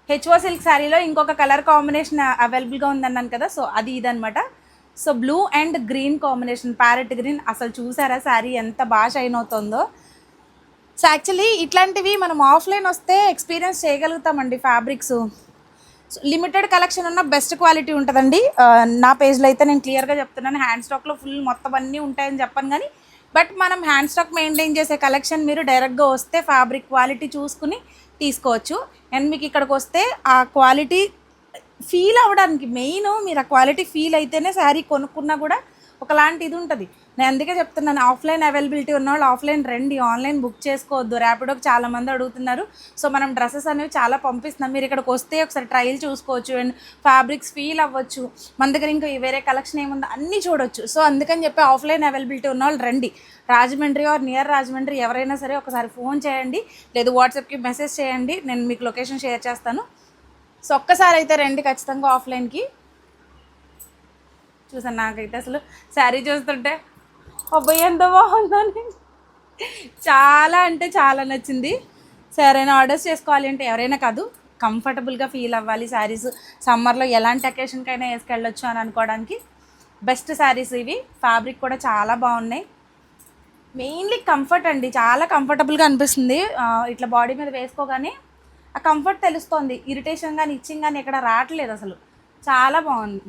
HO silk శారీలో ఇంకొక colour combination అవైలబుల్గా ఉందన్నాను కదా, సో అది ఇదనమాట. So blue and green combination, parrot green. అసలు చూసారా శారీ ఎంత బాగా షైన్ అవుతుందో. సో యాక్చువల్లీ ఇట్లాంటివి మనం ఆఫ్లైన్ వస్తే ఎక్స్పీరియన్స్ చేయగలుగుతామండి. ఫ్యాబ్రిక్స్ లిమిటెడ్ కలెక్షన్ ఉన్న బెస్ట్ క్వాలిటీ ఉంటుందండి. నా పేజ్లో అయితే నేను క్లియర్గా చెప్తున్నాను, హ్యాండ్ స్టాక్లో ఫుల్ మొత్తం అన్నీ ఉంటాయని చెప్పాను. కానీ బట్ మనం హ్యాండ్ స్టాక్ మెయింటైన్ చేసే కలెక్షన్ మీరు డైరెక్ట్గా వస్తే ఫ్యాబ్రిక్ క్వాలిటీ చూసుకుని తీసుకోవచ్చు. అండ్ మీకు ఇక్కడికి వస్తే ఆ క్వాలిటీ ఫీల్ అవ్వడానికి మెయిన్, మీరు ఆ క్వాలిటీ ఫీల్ అయితేనే శారీ కొనుక్కున్నా కూడా ఒకలాంటి ఇది ఉంటుంది. నేను అందుకే చెప్తున్నాను, ఆఫ్లైన్ అవైలబిలిటీ ఉన్నవాళ్ళు ఆఫ్లైన్ రండి, ఆన్లైన్ బుక్ చేసుకోవద్దు. ర్యాపిడోకి చాలామంది అడుగుతున్నారు. సో మనం డ్రెస్సెస్ అనేవి చాలా పంపిస్తున్నాం. మీరు ఇక్కడికి వస్తే ఒకసారి ట్రయల్ చూసుకోవచ్చు అండ్ ఫ్యాబ్రిక్స్ ఫీల్ అవ్వచ్చు. మన దగ్గర ఇంకా వేరే కలెక్షన్ ఏముందో అన్నీ చూడొచ్చు. సో అందుకని చెప్పి ఆఫ్లైన్ అవైలబిలిటీ ఉన్న వాళ్ళు రండి. రాజమండ్రి ఆర్ నియర్ రాజమండ్రి ఎవరైనా సరే ఒకసారి ఫోన్ చేయండి, లేదు వాట్సాప్కి మెసేజ్ చేయండి, నేను మీకు లొకేషన్ షేర్ చేస్తాను. సో ఒక్కసారి అయితే రండి ఖచ్చితంగా ఆఫ్లైన్కి. చూసాను, నాకైతే అసలు శారీ చూస్తుంటే అబ్బాయి ఎంత బాగుందని చాలా అంటే చాలా నచ్చింది. సో ఎవరైనా ఆర్డర్స్ చేసుకోవాలి అంటే, ఎవరైనా కాదు, కంఫర్టబుల్గా ఫీల్ అవ్వాలి శారీస్, సమ్మర్లో ఎలాంటి అకేషన్కైనా వేసుకెళ్ళొచ్చు అని అనుకోవడానికి బెస్ట్ శారీస్ ఇవి. ఫ్యాబ్రిక్ కూడా చాలా బాగున్నాయి. మెయిన్లీ కంఫర్ట్ అండి, చాలా కంఫర్టబుల్గా అనిపిస్తుంది. ఇట్లా బాడీ మీద వేసుకోగానే ఆ కంఫర్ట్ తెలుస్తోంది. ఇరిటేషన్ కానీ ఇచ్చింగ్ కానీ ఎక్కడ రావట్లేదు. అసలు చాలా బాగుంది.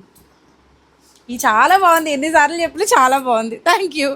ఇది చాలా బాగుంది, ఎన్నిసార్లు చెప్పినా చాలా బాగుంది. Thank you.